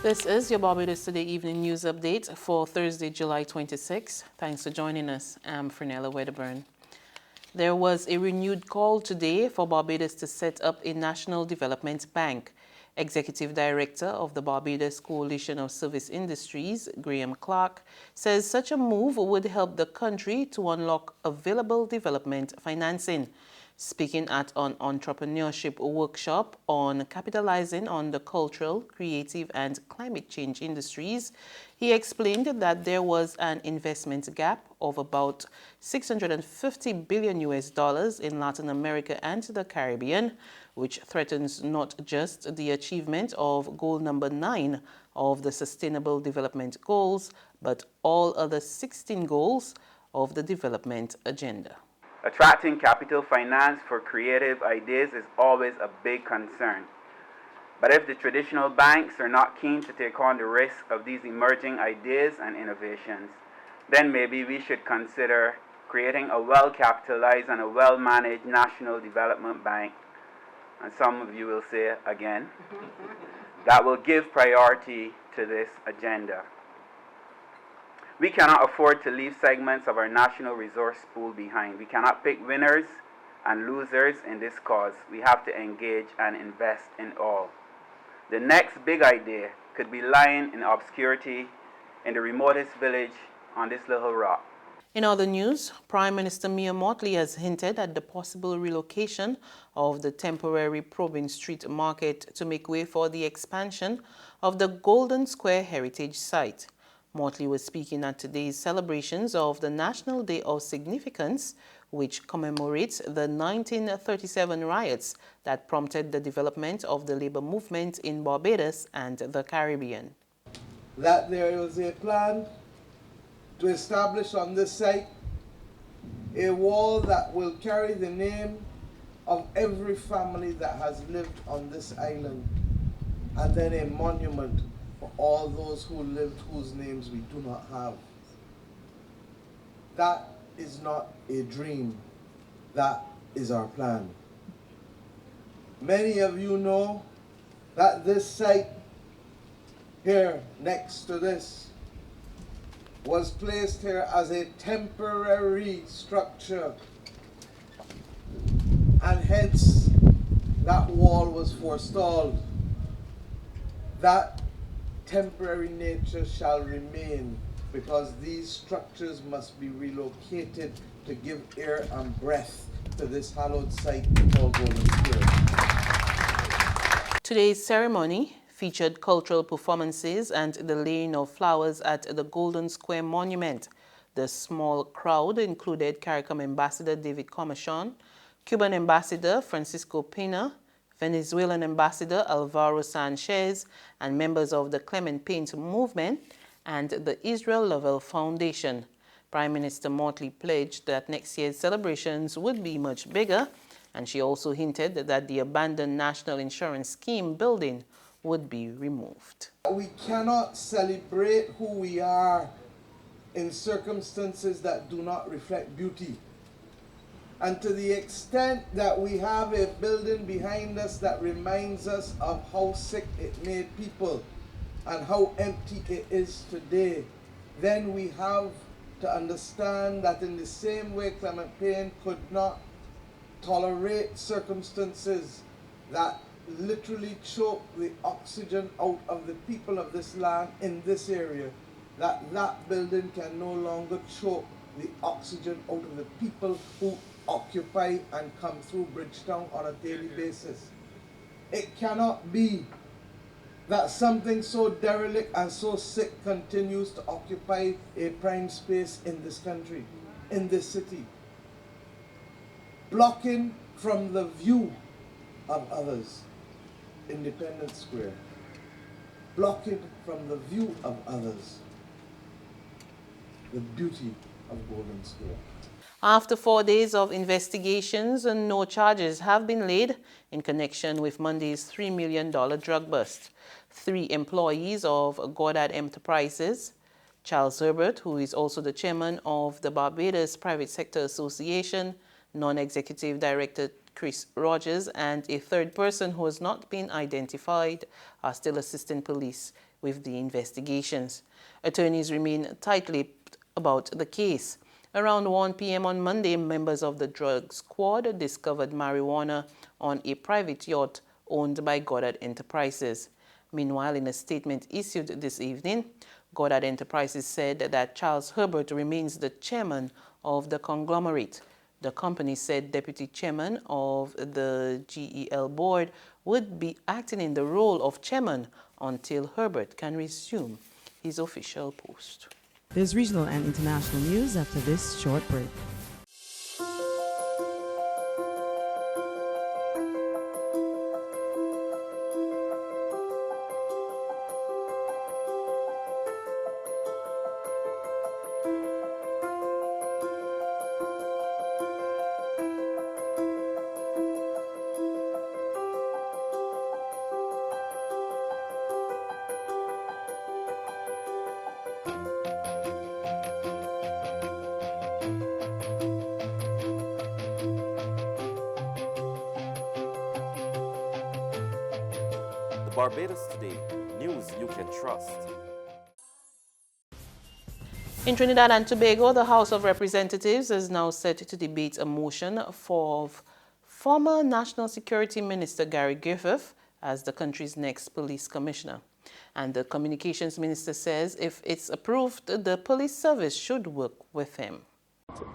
This is your Barbados Today Evening News Update for Thursday, July 26. Thanks for joining us. I'm Fernella Wedderburn. There was a renewed call today for Barbados to set up a National Development Bank. Executive Director of the Barbados Coalition of Service Industries, Graham Clark, says such a move would help the country to unlock available development financing. Speaking at an entrepreneurship workshop on capitalizing on the cultural, creative and climate change industries, he explained that there was an investment gap of about $650 billion in Latin America and the Caribbean, which threatens not just the achievement of goal number 9 of the Sustainable Development Goals, but all other 16 goals of the development agenda. Attracting capital finance for creative ideas is always a big concern. But if the traditional banks are not keen to take on the risk of these emerging ideas and innovations, then maybe we should consider creating a well-capitalized and a well-managed national development bank, and some of you will say again, that will give priority to this agenda. We cannot afford to leave segments of our national resource pool behind. We cannot pick winners and losers in this cause. We have to engage and invest in all. The next big idea could be lying in obscurity in the remotest village on this little rock. In other news, Prime Minister Mia Mottley has hinted at the possible relocation of the temporary Probin Street Market to make way for the expansion of the Golden Square Heritage Site. Mottley was speaking at today's celebrations of the National Day of Significance, which commemorates the 1937 riots that prompted the development of the labor movement in Barbados and the Caribbean. That there was a plan to establish on this site a wall that will carry the name of every family that has lived on this island, and then a monument for all those who lived whose names we do not have. That is not a dream. That is our plan. Many of you know that this site here next to this was placed here as a temporary structure, and hence that wall was forestalled. That temporary nature shall remain because these structures must be relocated to give air and breath to this hallowed site called Golden Square. Today's ceremony featured cultural performances and the laying of flowers at the Golden Square Monument. The small crowd included CARICOM Ambassador David Comachon, Cuban Ambassador Francisco Pena, Venezuelan Ambassador Alvaro Sanchez, and members of the Clement Paint Movement and the Israel Lovell Foundation. Prime Minister Mottley pledged that next year's celebrations would be much bigger, and she also hinted that the abandoned National Insurance Scheme building would be removed. We cannot celebrate who we are in circumstances that do not reflect beauty. And to the extent that we have a building behind us that reminds us of how sick it made people and how empty it is today, then we have to understand that in the same way Clement Payne could not tolerate circumstances that literally choke the oxygen out of the people of this land in this area, that building can no longer choke the oxygen out of the people who occupy and come through Bridgetown on a daily basis. It cannot be that something so derelict and so sick continues to occupy a prime space in this country, in this city, blocking from the view of others Independence Square, blocking from the view of others the beauty of Golden Square. After 4 days of investigations, no charges have been laid in connection with Monday's $3 million drug bust. 3 employees of Goddard Enterprises, Charles Herbert, who is also the chairman of the Barbados Private Sector Association, non-executive director Chris Rogers, and a third person who has not been identified are still assisting police with the investigations. Attorneys remain tight-lipped about the case. Around 1 p.m. on Monday, members of the drug squad discovered marijuana on a private yacht owned by Goddard Enterprises. Meanwhile, in a statement issued this evening, Goddard Enterprises said that Charles Herbert remains the chairman of the conglomerate. The company said Deputy Chairman of the GEL board would be acting in the role of chairman until Herbert can resume his official post. There's regional and international news after this short break. Barbados Today, news you can trust. In Trinidad and Tobago, the House of Representatives is now set to debate a motion for former National Security Minister Gary Griffith as the country's next police commissioner. And the Communications Minister says if it's approved, the police service should work with him.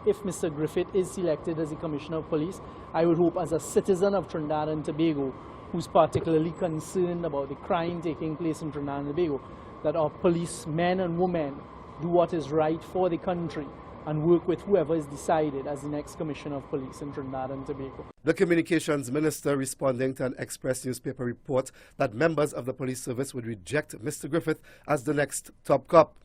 If Mr. Griffith is selected as the Commissioner of Police, I would hope as a citizen of Trinidad and Tobago, who's particularly concerned about the crime taking place in Trinidad and Tobago, that our policemen and women do what is right for the country and work with whoever is decided as the next Commissioner of Police in Trinidad and Tobago. The Communications Minister responding to an Express newspaper report that members of the police service would reject Mr. Griffith as the next top cop.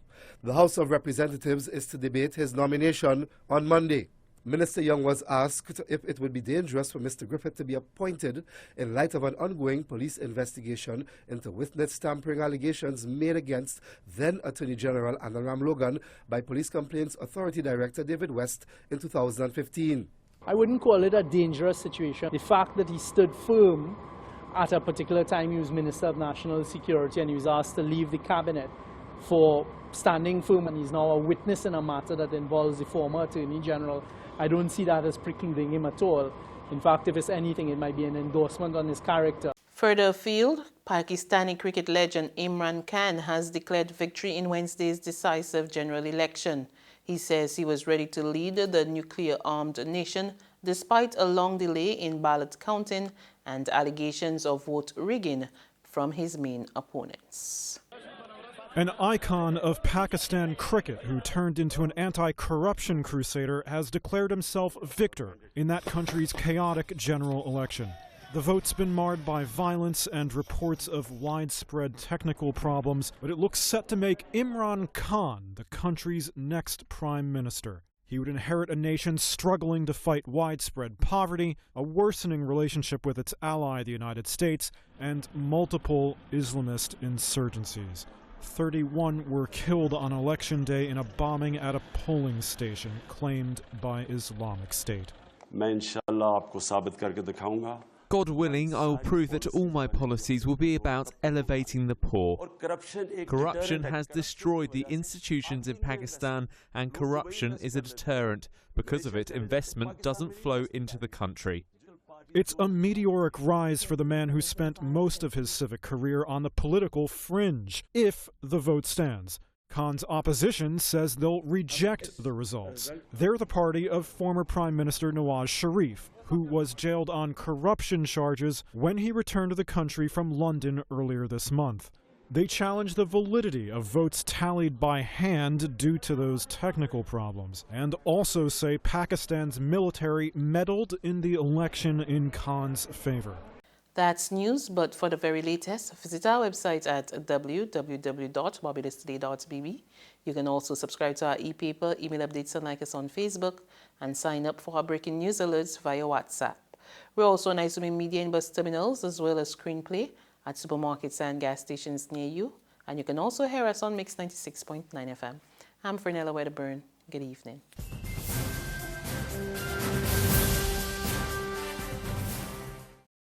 The House of Representatives is to debate his nomination on Monday. Minister Young was asked if it would be dangerous for Mr. Griffith to be appointed in light of an ongoing police investigation into witness tampering allegations made against then Attorney General Ram Logan by Police Complaints Authority Director David West in 2015. I wouldn't call it a dangerous situation. The fact that he stood firm at a particular time, he was Minister of National Security and he was asked to leave the cabinet for standing firm, and he's now a witness in a matter that involves the former Attorney General. I don't see that as precluding him at all. In fact, if it's anything, it might be an endorsement on his character. Further afield, Pakistani cricket legend Imran Khan has declared victory in Wednesday's decisive general election. He says he was ready to lead the nuclear-armed nation despite a long delay in ballot counting and allegations of vote rigging from his main opponents. An icon of Pakistan cricket who turned into an anti-corruption crusader has declared himself victor in that country's chaotic general election. The vote's been marred by violence and reports of widespread technical problems, but it looks set to make Imran Khan the country's next prime minister. He would inherit a nation struggling to fight widespread poverty, a worsening relationship with its ally, the United States, and multiple Islamist insurgencies. 31 were killed on election day in a bombing at a polling station claimed by Islamic State. God willing, I will prove that all my policies will be about elevating the poor. Corruption has destroyed the institutions in Pakistan, and corruption is a deterrent. Because of it, investment doesn't flow into the country. It's a meteoric rise for the man who spent most of his civic career on the political fringe, if the vote stands. Khan's opposition says they'll reject the results. They're the party of former Prime Minister Nawaz Sharif, who was jailed on corruption charges when he returned to the country from London earlier this month. They challenge the validity of votes tallied by hand due to those technical problems, and also say Pakistan's military meddled in the election in Khan's favor. That's news, but for the very latest, visit our website at www.barbadostoday.bb. You can also subscribe to our e-paper, email updates, and like us on Facebook, and sign up for our breaking news alerts via WhatsApp. We're also on Izumi Media and bus terminals, as well as Screenplay at supermarkets and gas stations near you. And you can also hear us on Mix 96.9 FM. I'm Fernella Wedderburn. Good evening.